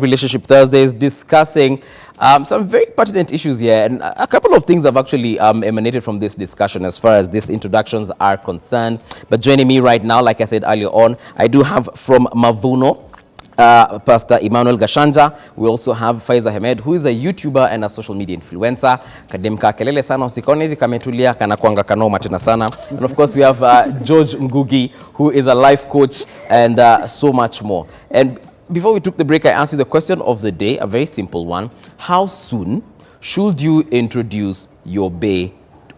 Relationship Thursdays, discussing some very pertinent issues here, and a couple of things have actually emanated from this discussion as far as these introductions are concerned. But joining me right now, like I said earlier on, I do have from Mavuno, Pastor Emmanuel Gachanja. We also have Faiza Hemed, who is a YouTuber and a social media influencer. Kademka kelele sana usikone hivi kametulia kana kuanga kanoma tena sana. And of course we have George Ngugi, who is a life coach and so much more. And before we took the break, I asked you the question of the day, a very simple one. How soon should you introduce your bae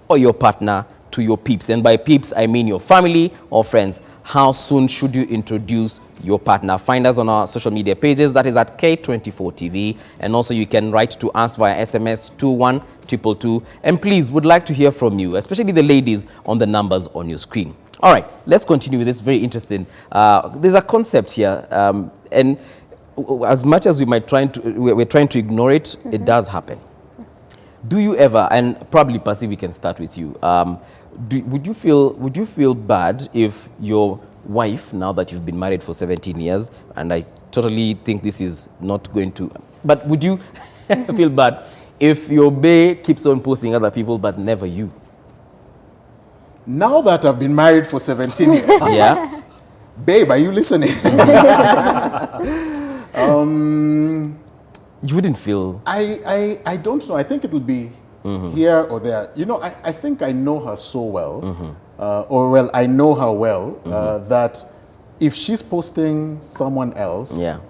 or your partner to your peeps? And by peeps, I mean your family or friends. How soon should you introduce your partner? Find us on our social media pages. That is at K24 TV. And also you can write to us via SMS 21222. And please, would like to hear from you, especially the ladies on the numbers on your screen. All right, let's continue with this very interesting. There's a concept here, and as much as we're trying to ignore it, it does happen. Do you ever, and probably Percy, we can start with you. Would you feel bad if your wife, now that you've been married for 17 years, and I totally think this is not going to, but would you feel bad if your bae keeps on posting other people but never you? Now that I've been married for 17 years, yeah, babe, are you listening? You wouldn't feel. I don't know. I think it'll be here or there. You know, I think I know her so well, or well, I know her well that if she's posting someone else, yeah,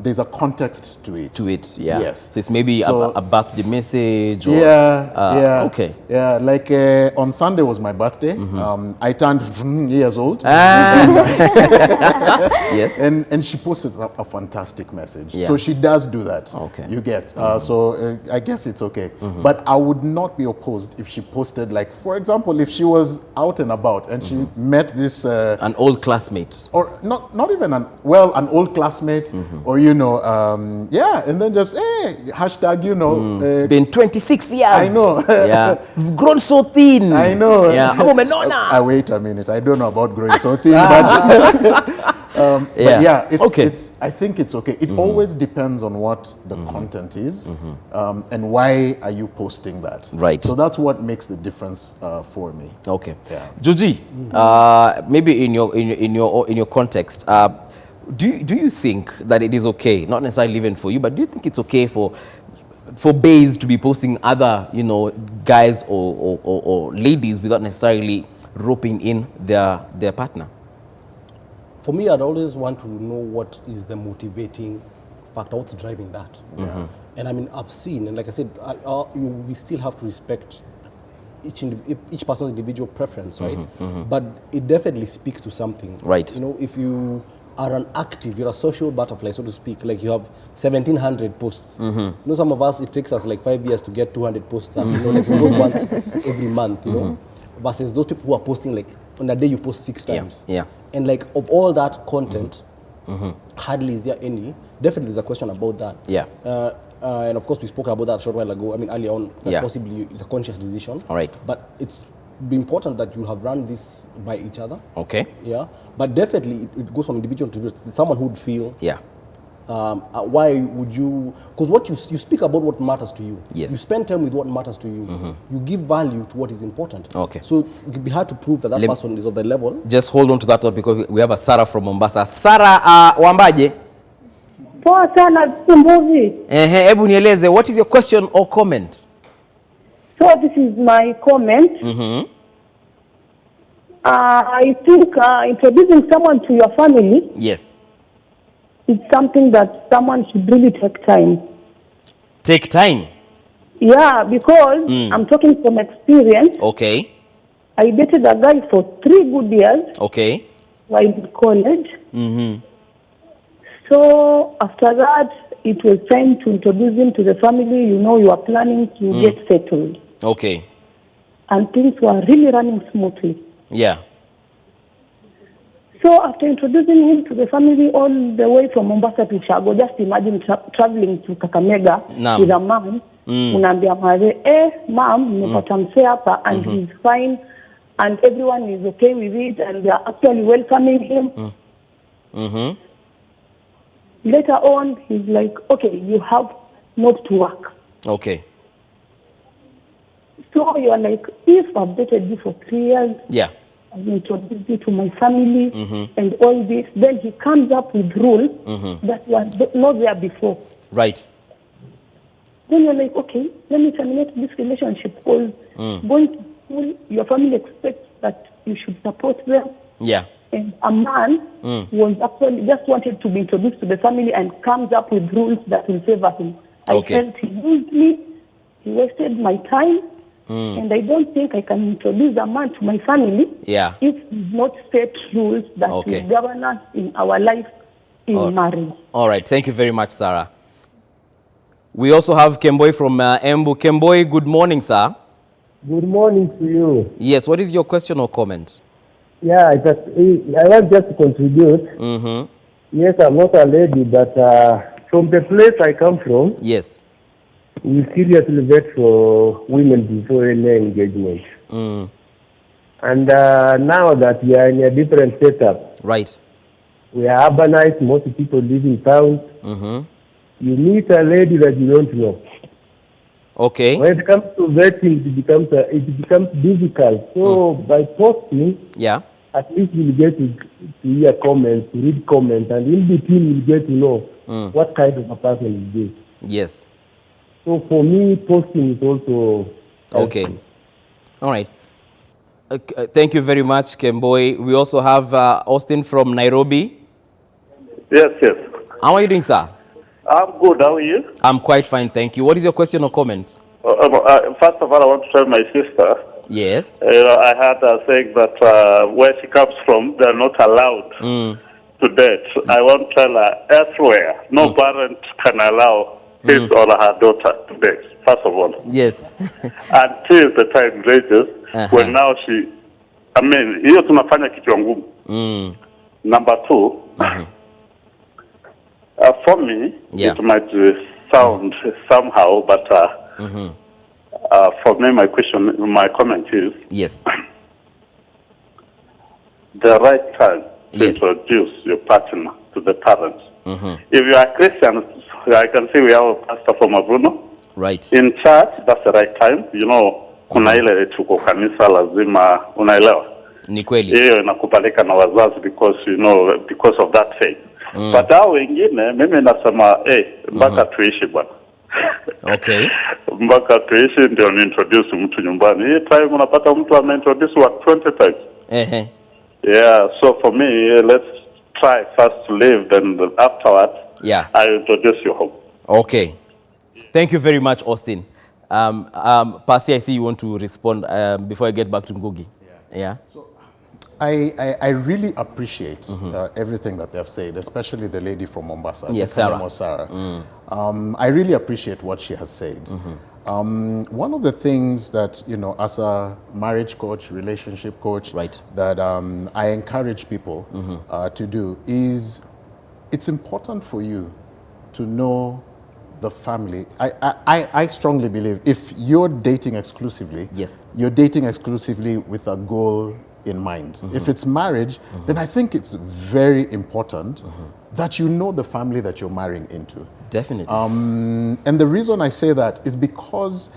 there's a context to it. Yeah. Yes. So it's maybe a birthday message. Or, yeah. Okay. Yeah. Like on Sunday was my birthday. I turned years old. Yes. And she posted a fantastic message. Yeah. So she does do that. Okay. You get. So I guess it's okay. But I would not be opposed if she posted, like, for example, if she was out and about and she met this an old classmate, or not even an old classmate. Or, you know, yeah, and then just, hey, hashtag, you know. It's been 26 years. I know. Yeah. You've grown so thin. I know. Yeah. Wait a minute. I don't know about growing so thin, but, but yeah, it's, I think it's okay. It always depends on what the content is and why are you posting that. Right. So that's what makes the difference for me. Okay. Yeah. Joji, maybe in your context, do you think that it is okay, not necessarily even for you, but do you think it's okay for baes to be posting other, you know, guys or ladies without necessarily roping in their partner? For me, I'd always want to know what is the motivating factor, what's driving that. And I mean, I've seen, and like I said, we still have to respect each person's individual preference, right? But it definitely speaks to something. Right. You know, if you are an active, you're a social butterfly, so to speak, like you have 1,700 posts. You know, some of us, it takes us like 5 years to get 200 posts up, you know, like we post once every month, you know, versus those people who are posting like, on a day you post 6 times. Yeah. And like of all that content, hardly is there any, definitely there's a question about that. Yeah. And of course we spoke about that a short while ago, I mean earlier on, that possibly it's a conscious decision. All right. But it's important that you have run this by each other. Okay. Yeah, but definitely it goes from individual to individual. Someone who would feel, yeah, why would you? Because what you speak about what matters to you. Yes. You spend time with what matters to you. You give value to what is important. Okay. So it would be hard to prove that person is of the level. Just hold on to that thought because we have a Sarah from Mombasa. Sarah, wambaje? Poa sana Mbuvi. Hebu nieleze, what is your question or comment? So this is my comment. I think introducing someone to your family, yes, is something that someone should really take time. Take time? Yeah, because I'm talking from experience. Okay. I dated a guy for 3 good years. Okay. While in college. So after that, it was time to introduce him to the family. You know, you are planning to get settled. Okay. And things were really running smoothly. Yeah. So after introducing him to the family all the way from Mombasa to Shago, just imagine traveling to Kakamega with a man. Unaambia mare, mom, nimepata mse hapa, and he's fine, and everyone is okay with it, and they are actually welcoming him. Later on, he's like, okay, you have not to work. Okay. So you're like, if I've dated you for 3 years, Yeah. I've introduced you to my family and all this, then he comes up with rules that were not there before. Right. Then you're like, okay, let me terminate this relationship because going to school, your family expects that you should support them. Yeah. And a man was actually just wanted to be introduced to the family and comes up with rules that will favor him. Okay. I felt he used me, he wasted my time, and I don't think I can introduce a man to my family Yeah. if he's not set rules that Okay. will govern us in our life in marriage. All right. Thank you very much, Sarah. We also have Kemboi from Embu. Kemboi, good morning, sir. Good morning to you. Yes. What is your question or comment? Yeah, I want just to contribute. Yes, I'm not a lady, but from the place I come from, Yes. we seriously vet for women before any engagement. And now that we are in a different setup, Right. we are urbanized, most people live in towns. You meet a lady that you don't know. Okay. When it comes to vetting, it becomes difficult. So by posting, Yeah. at least we'll get to hear comments, to read comments, and in between we'll get to know what kind of a person is this. Yes. So for me, posting is also Okay. helpful. All right. Thank you very much, Kemboi. We also have Austin from Nairobi. Yes, yes. How are you doing, sir? I'm good. How are you? I'm quite fine, thank you. What is your question or comment? First of all, I want to tell my sister. Yes. I heard her saying that where she comes from, they're not allowed to date. I want to tell her elsewhere, no parent can allow his or her daughter to date, first of all. Yes. Until the time reaches when now she, hiyo tunafanya kichwa ngumu. Number two, for me, it might sound somehow, but for me, my comment is yes. the right time to introduce your partner to the parents. If you are Christian, I can see we have a pastor from Mavuno. Right. In church, that's the right time. You know, kuna ile tuko kanisa lazima, unaelewa. Ni kweli. Hiyo inakubalika na wazazi because of that faith. But hao wengine, mimi nasema, mpaka tuishi bwana. Okay. Mpaka tuishi ndio ni introduce mtu nyumbani. Hii time unapata mtu ameintroduce 20 times. Yeah, so for me, let's try first to live, then afterwards, I introduce you home. Okay. Thank you very much, Austin. Pastor, I see you want to respond before I get back to Ngugi. Yeah. So I really appreciate everything that they've said, especially the lady from Mombasa. Yes, Sarah. I really appreciate what she has said. One of the things that, as a marriage coach, relationship coach, that I encourage people to do is it's important for you to know the family. I strongly believe if you're dating exclusively, you're dating exclusively with a goal in mind. If it's marriage, then I think it's very important that you know the family that you're marrying into. Definitely. And the reason I say that is because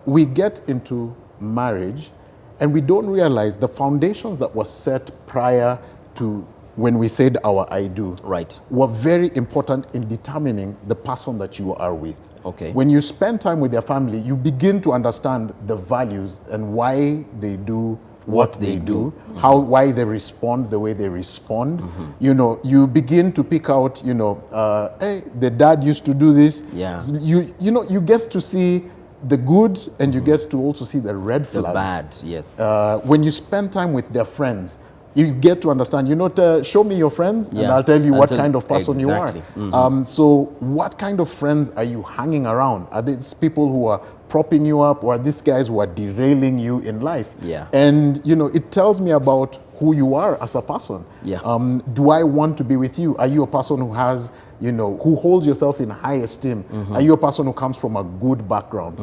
we get into marriage and we don't realize the foundations that were set prior to when we said our I do were very important in determining the person that you are with. Okay. When you spend time with your family, you begin to understand the values and why they do what they do, why they respond the way they respond. You begin to pick out, hey, the dad used to do this. Yeah. You get to see the good and you get to also see the red flags. The bad, yes. When you spend time with their friends, you get to understand, show me your friends and I'll tell you what kind of person you are. So what kind of friends are you hanging around? Are these people who are propping you up, or are these guys who are derailing you in life? And, it tells me about who you are as a person. Do I want to be with you? Are you a person who has, who holds yourself in high esteem? Are you a person who comes from a good background?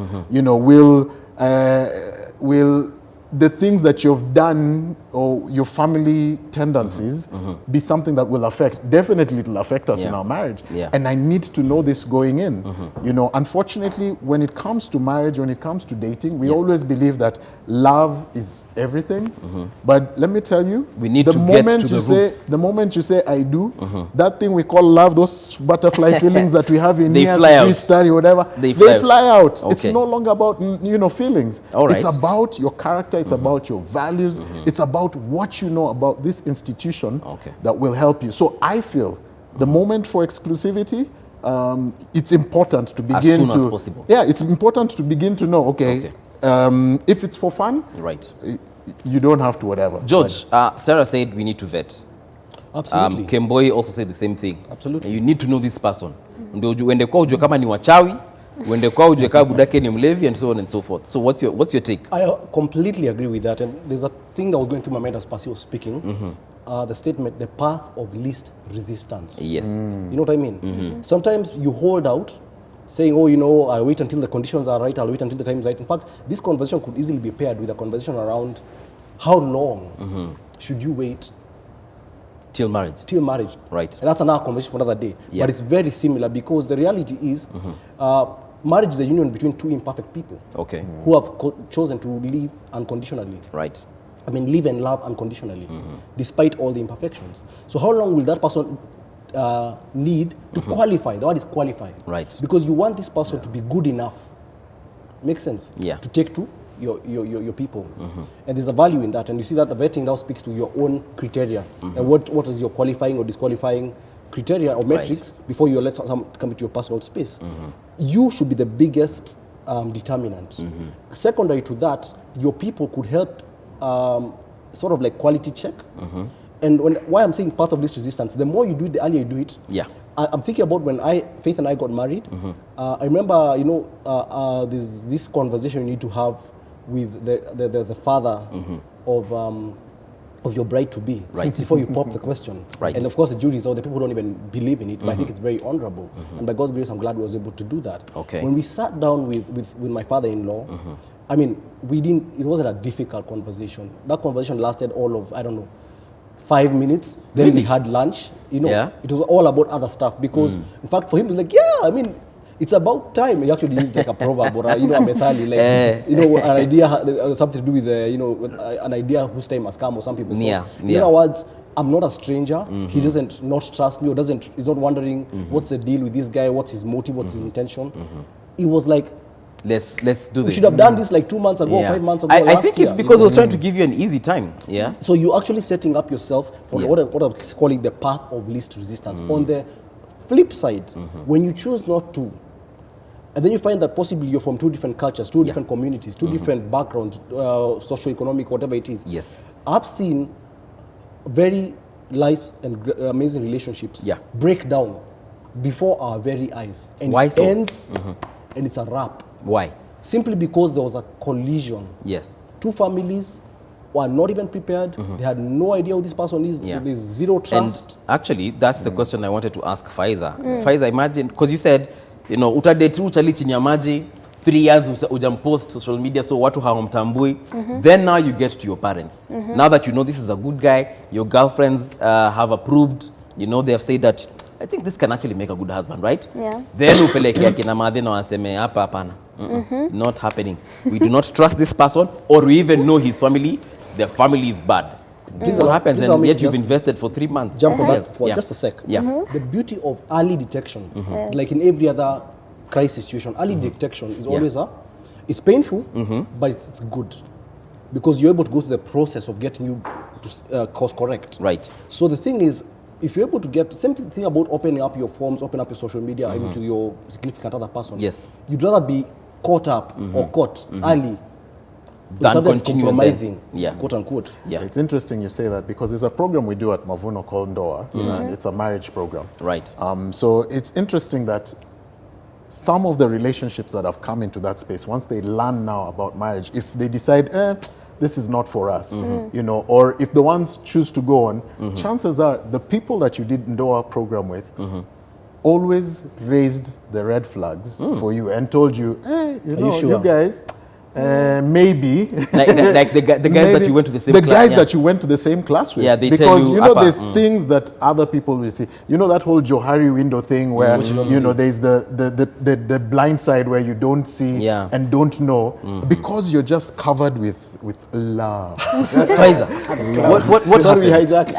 Will the things that you've done or your family tendencies be something that will affect, definitely it'll affect us in our marriage. Yeah. And I need to know this going in. You know, unfortunately, when it comes to marriage, when it comes to dating, we always believe that love is everything. But let me tell you, we need to get to the roots. The moment you say I do, that thing we call love, those butterfly feelings that we have in They here, fly out. story, whatever, They fly fly out. Okay. It's no longer about, you know, feelings. All right. It's about your character. It's about your values. It's about what you know about this institution that will help you. So I feel the moment for exclusivity, it's important to begin as soon as possible. Yeah, it's important to begin to know. Okay. If it's for fun, right, you don't have to whatever. George, Sarah said we need to vet. Absolutely. Kemboi also said the same thing. Absolutely. And you need to know this person. Ndio uende kwa ujue kama ni wachawi, uende kwa ujue kama budake ni mlevi, and so on and so forth. So what's your take? I completely agree with that. And there's a thing that was going through my mind as Pasi was speaking. The statement, the path of least resistance. Yes. You know what I mean? Sometimes you hold out, saying, oh, you know, I'll wait until the conditions are right, I'll wait until the time is right. In fact, this conversation could easily be paired with a conversation around how long should you wait till marriage. Till marriage. Right. And that's another conversation for another day. Yeah. But it's very similar because the reality is marriage is a union between two imperfect people who have chosen to live unconditionally. Right. I mean, live and love unconditionally, despite all the imperfections. So how long will that person need to qualify? The word is qualify. Right. Because you want this person to be good enough, makes sense, Yeah. to take to your people. And there's a value in that. And you see that the vetting now speaks to your own criteria. And what is your qualifying or disqualifying criteria or metrics before you let someone come into your personal space. You should be the biggest determinant. Secondary to that, your people could help sort of like quality check. And why I'm saying part of this resistance, the more you do it, the earlier you do it. Yeah. I'm thinking about when Faith and I got married. I remember, you know, there's this conversation you need to have with the father of your bride to be before you pop the question. Right. And of course, the juries or the people don't even believe in it, but I think it's very honorable. And by God's grace, I'm glad we was able to do that. Okay. When we sat down with my father-in-law, I mean, it wasn't a difficult conversation. That conversation lasted all of, I don't know, 5 minutes. Then we had lunch. You know, it was all about other stuff because, in fact, for him, it was like, yeah, I mean, it's about time. He actually used like a proverb or a, you know, a methali, like, you know, an idea, something to do with, you know, an idea whose time has come or some people. So, in other words, I'm not a stranger. He doesn't not trust me or he's not wondering what's the deal with this guy, what's his motive, what's his intention. It was like, let's do this. We should have done this like 2 months ago, 5 months ago. I think it's because I was trying to give you an easy time. Yeah. So you're actually setting up yourself for what I'm calling the path of least resistance. On the flip side, when you choose not to, and then you find that possibly you're from two different cultures, two different communities, two different backgrounds, socio-economic, whatever it is. Yes. I've seen very nice and amazing relationships break down before our very eyes. And why it so? ends and it's a wrap. Why? Simply because there was a collision. Yes. Two families were not even prepared. They had no idea who this person is. There's zero trust. And actually, that's the question I wanted to ask Faiza. Faiza, imagine, because you said, you know, utadate uchali chini ya maji, 3 years ujampost social media, so watu hawamtambui. Then now you get to your parents. Now that you know this is a good guy, your girlfriends have approved, you know, they have said that, I think this can actually make a good husband, right? Yeah. Then upelekea kina madhe na waseme hapa hapana. Not happening. We do not trust this person, or we even know his family. Their family is bad. This all happens, and yet you've invested for 3 months. Jump on that for just a sec. Yeah. The beauty of early detection, like in every other crisis situation, early detection is always it's painful, but it's good. Because you're able to go through the process of getting you to course correct. Right. So the thing is, if you're able to get, same thing about opening up your forms, open up your social media, even to your significant other person. Yes. You'd rather be caught up or caught early Than continue compromising, yeah. quote unquote. Yeah. It's interesting you say that because there's a program we do at Mavuno called Ndoa, and it's a marriage program. Right. So it's interesting that some of the relationships that have come into that space, once they learn now about marriage, if they decide, this is not for us, you know, or if the ones choose to go on, chances are the people that you did Ndoa program with always raised the red flags for you and told you, hey, you know, you guys, Maybe. Like the guys that you went to the same class. The guys that you went to the same class with. Yeah, they because tell you know there's things that other people will see. You know that whole Johari window thing where you know there's the blind side where you don't see and don't know because you're just covered with love. Faiza, what Sorry, we hijacked.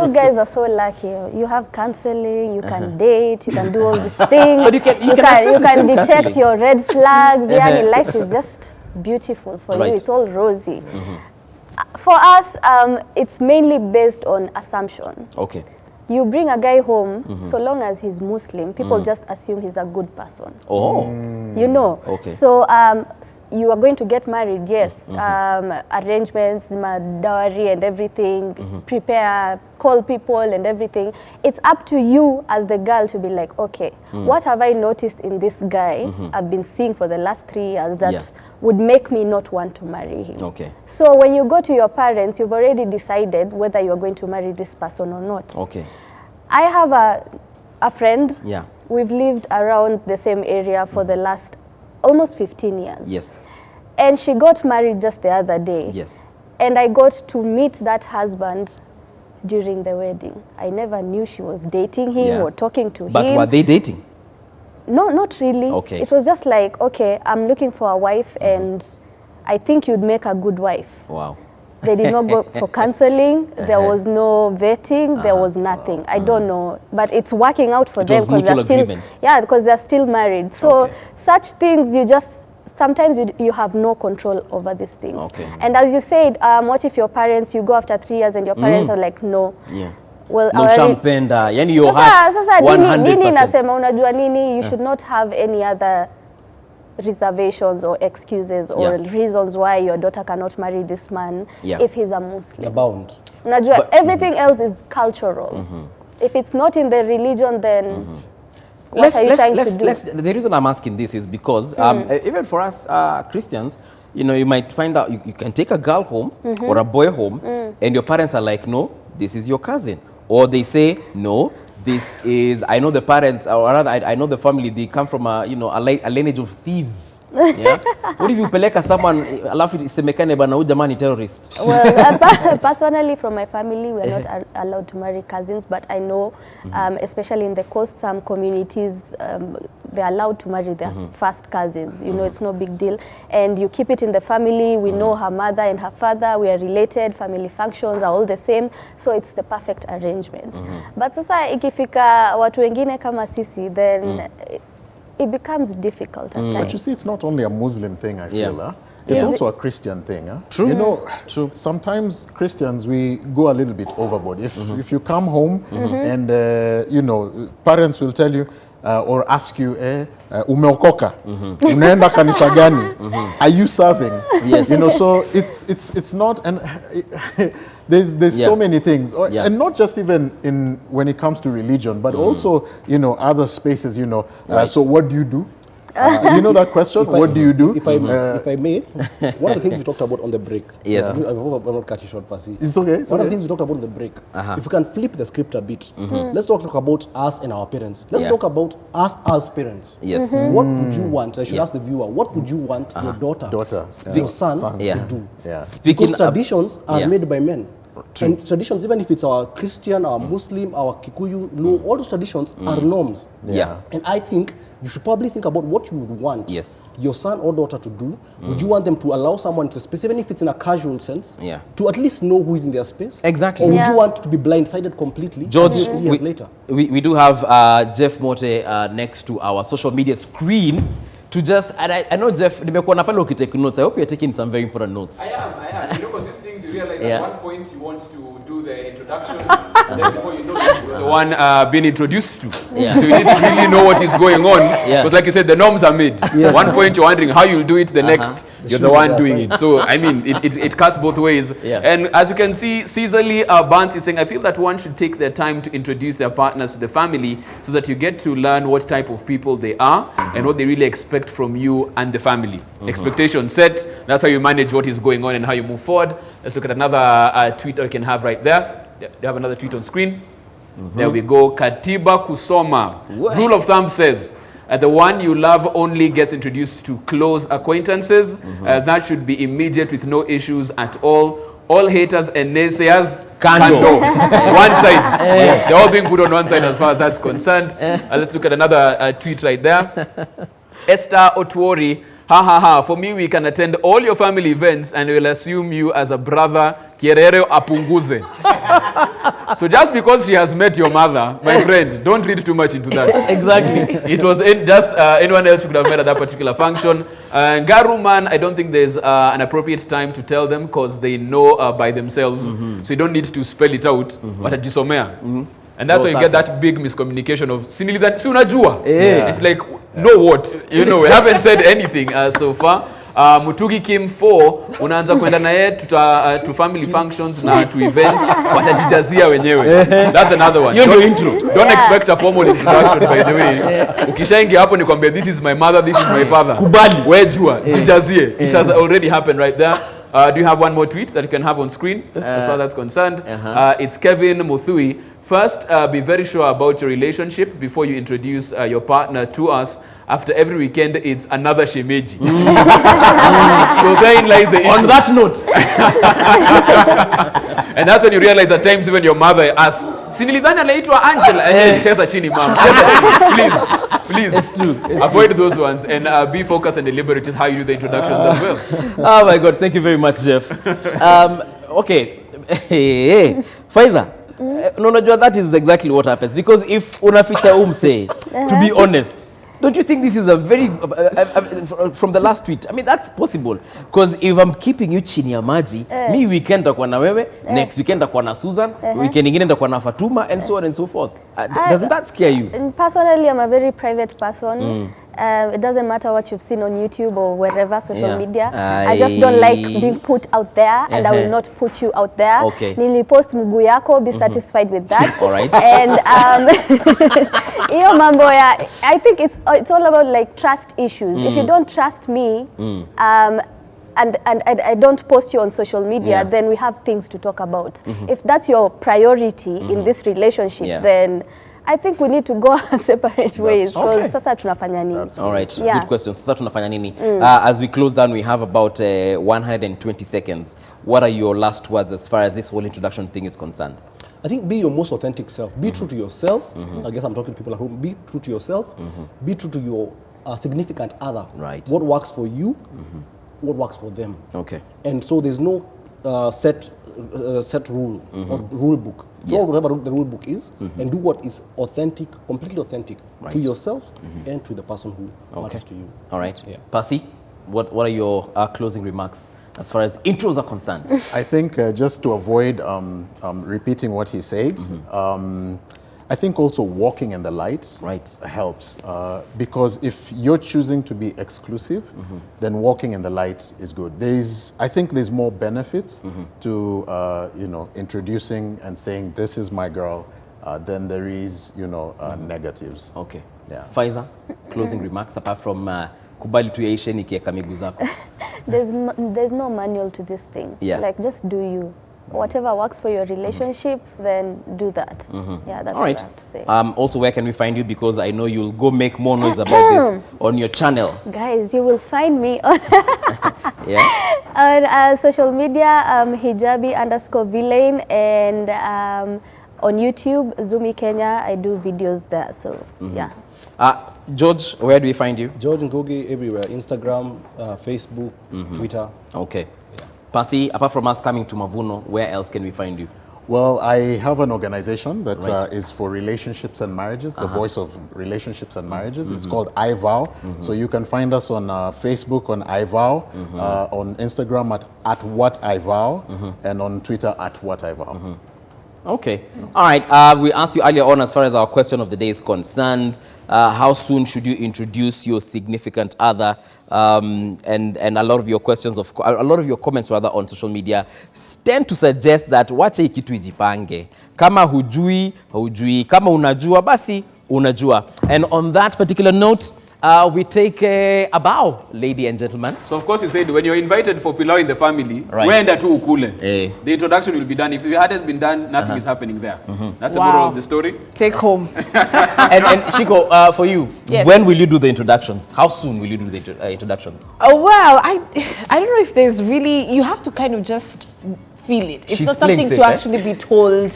You guys are so lucky. You have counseling, you can date, you can do all these things. But you can detect your red flags. Yeah, life is just beautiful for you. It's all rosy. For us, it's mainly based on assumption. Okay. You bring a guy home, so long as he's Muslim, people just assume he's a good person. Oh. You know. Okay. So you are going to get married, yes. Arrangements, dowry and everything, prepare, call people and everything. It's up to you as the girl to be like, okay, what have I noticed in this guy I've been seeing for the last 3 years that would make me not want to marry him? Okay. So when you go to your parents, you've already decided whether you're going to marry this person or not. Okay. I have a friend. Yeah. We've lived around the same area for the last almost 15 years. Yes. And she got married just the other day. Yes. And I got to meet that husband during the wedding. I never knew she was dating him or talking to him. But were they dating? No, not really. Okay. It was just like, okay, I'm looking for a wife and I think you'd make a good wife. Wow. They did not go for counseling. There was no vetting. There was nothing. I don't know, but it's working out for them because they're still because they're still married. So such things sometimes you have no control over these things. Okay. And as you said, what if your parents, you go after 3 years and your parents are like, no. Yeah. Well, no champagne, yani your heart 100%. Dini nasema unajua nini, you should not have any other reservations or excuses or reasons why your daughter cannot marry this man if he's a Muslim. The bound. Unajua, everything else is cultural. If it's not in the religion, then what are you trying to do? The reason I'm asking this is because even for us Christians, you know, you might find out you can take a girl home or a boy home and your parents are like, no, this is your cousin. Or they say, no, this is, I know the parents, or rather, I know the family, they come from a lineage of thieves. Yeah? What if you peleka someone, alafu isemekane bana huyu jamani terrorist? Well, personally, from my family, we are not allowed to marry cousins, but I know, especially in the coast, some communities, they're allowed to marry their first cousins. You know, it's no big deal. And you keep it in the family. We know her mother and her father. We are related. Family functions are all the same. So it's the perfect arrangement. But sasa ikifika watu wengine kama sisi, then it becomes difficult at times. But you see, it's not only a Muslim thing, I feel. Huh? It's also a Christian thing. Huh? True. You know, sometimes Christians, we go a little bit overboard. If you come home and, you know, parents will tell you, or ask you, umeokoka, unaenda kanisa gani, are you serving? Yes. You know, so it's not, and there's so many things, and not just even when it comes to religion, but also, you know, other spaces, you know, so what do you do? You know that question? What do you do? If I may, one of the things we talked about on the break. Yes. I will not cut you short, Pasi. It's okay. One of the things we talked about on the break. If we can flip the script a bit, let's talk about us and our parents. Let's talk about us as parents. Yes. What would you want? I should ask the viewer. What would you want your daughter, your son to do? Yeah. Because traditions are made by men. True. And traditions, even if it's our Christian, our Muslim, our Kikuyu, Luo, all those traditions are norms. Yeah. And I think you should probably think about what you would want your son or daughter to do. Would you want them to allow someone to space, even if it's in a casual sense, to at least know who is in their space? Exactly. Or would you want to be blindsided completely? George, 3 years later? We do have Jeff Mote next to our social media screen. To just, and I know Jeff, nimekuwa na pale ukitake notes. I hope you're taking some very important notes. I am. You know, because these things you realize at one point you want to do the introduction, and then before you know it, you're the one being introduced to. So you need to really know what is going on. Because like you said, the norms are made. At one point you're wondering how you'll do it, the next you're the one doing it. So I mean, it cuts both ways. And as you can see, Caesarly Bant is saying, I feel that one should take their time to introduce their partners to the family so that you get to learn what type of people they are and what they really expect from you and the family. Expectation set, that's how you manage what is going on and how you move forward. Let's look at another tweet that we can have right there. They have another tweet on screen. There we go. Katiba Kusoma. Rule of thumb says, The one you love only gets introduced to close acquaintances. That should be immediate with no issues at all. All haters and naysayers can't go. One side. They're all being put on one side as far as that's concerned. Let's look at another tweet right there. Esther Otwori, ha ha ha, for me we can attend all your family events and we'll assume you as a brother, Kierere apunguze. So just because she has met your mother, my friend, don't read too much into that. Exactly. It was just anyone else who could have met at that particular function. Garuman, I don't think there's an appropriate time to tell them because they know by themselves. So you don't need to spell it out. But ajisomea. And that's why you get that big miscommunication of sinilidhani si unajua. It's like, know what? You know, we haven't said anything so far. Mutugi Kim 4 unaanza kwenda na yeye to family functions na to events watajijazia wenyewe. That's another one. Don't expect a formal introduction, by the way. Ukishaingia hapo nikwambia this is my mother, this is my father. Kubali. Wejua, jijazie. It has already happened right there. Do you have one more tweet that you can have on screen as far as that's concerned? It's Kevin Muthui. First, be very sure about your relationship before you introduce your partner to us. After every weekend, it's another shemeji. So therein lies the issue. On that note. And that's when you realize at times even your mother asks, sinilidhani anaitwa Angela. Cheza chini, mom. Please. It's true. Avoid those ones and be focused and deliberate with how you do the introductions as well. Oh my God, thank you very much, Jeff. Okay. Faiza. No, that is exactly what happens. Because if unaficha umse, to be honest, don't you think this is a very, from the last tweet, I mean, that's possible. Because if I'm keeping you chini ya maji, me weekend takuwa na wewe, next weekend takuwa na Susan, weekend ingine takuwa na Fatuma, and so on and so forth. Doesn't that scare you? Personally, I'm a very private person. It doesn't matter what you've seen on YouTube or wherever, social media. I just don't like being put out there, and I will not put you out there. Okay. Nilipost mguu yako, be satisfied with that. All right. And iyo mambo ya, I think it's all about like trust issues. If you don't trust me, and I don't post you on social media, then we have things to talk about. If that's your priority in this relationship, then I think we need to go separate ways. So sasa tunafanya nini? All right, good question. Sasa tunafanya nini? As we close down, we have about 120 seconds. What are your last words as far as this whole introduction thing is concerned? I think be your most authentic self. Be true to yourself. I guess I'm talking to people at home. Be true to yourself. Be true to your significant other. Right. What works for you, what works for them. Okay. And so there's no set rule or rule book. Follow whatever the rule book is and do what is authentic, completely authentic to yourself and to the person who matters to you. All right. Yeah. Pasi, what are your closing remarks as far as intros are concerned? I think just to avoid repeating what he said, I think also walking in the light helps because if you're choosing to be exclusive, then walking in the light is good. I think there's more benefits to introducing and saying this is my girl than there is negatives. Okay. Yeah. Faiza, closing remarks apart from kubali tu yaishe nikieka miguu zako. There's no manual to this thing. Like just do you. Whatever works for your relationship, then do that. Yeah, that's what I have to say. Also, where can we find you? Because I know you'll go make more noise about this on your channel. Guys, you will find me on on social media, hijabi_villain, and on YouTube, Zumi Kenya. I do videos there. So yeah. George, where do we find you? George Ngugi everywhere: Instagram, Facebook, Twitter. Okay. Pasi, apart from us coming to Mavuno, where else can we find you? Well, I have an organization that is for relationships and marriages, the voice of relationships and marriages. It's called iVow. So you can find us on Facebook on iVow, on Instagram at what iVow, and on Twitter at what iVow. Okay. All right. We asked you earlier on as far as our question of the day is concerned. How soon should you introduce your significant other? And a lot of your questions, a lot of your comments rather on social media tend to suggest that wacha ikitu ijipange. Kama hujui, hujui. Kama unajua, basi unajua. And on that particular note, we take a bow, lady and gentlemen. So of course you said when you're invited for pilau in the family, wenda tu ukule. The introduction will be done. If it hadn't been done, nothing is happening there. That's the moral of the story. Take home. and Shiko, for you, when will you do the introductions? How soon will you do the introductions? Oh, well, I don't know if there's really, you have to kind of just feel it. It's not something to actually be told.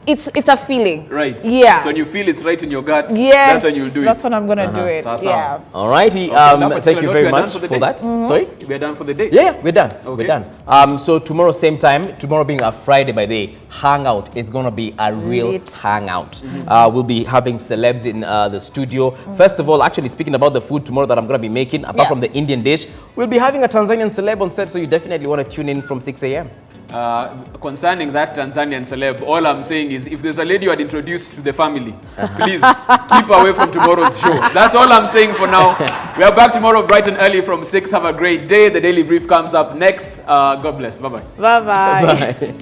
It's a feeling. Right. Yeah. So when you feel it's right in your gut, yes, that's when you'll do it. That's when I'm going to do it. Yeah. All righty. Thank you very much for that. Sorry? We're done for the day? Yeah, we're done. Okay. We're done. So tomorrow, same time, tomorrow being a Friday by day, hangout is going to be a real hangout. We'll be having celebs in the studio. First of all, actually speaking about the food tomorrow that I'm going to be making, apart from the Indian dish, we'll be having a Tanzanian celeb on set, so you definitely want to tune in from 6 a.m. Concerning that Tanzanian celeb, all I'm saying is if there's a lady you had introduced to the family, please keep away from tomorrow's show. That's all I'm saying for now. We are back tomorrow bright and early from 6. Have a great day. The Daily Brief comes up next. God bless. Bye-bye. Bye-bye. Bye.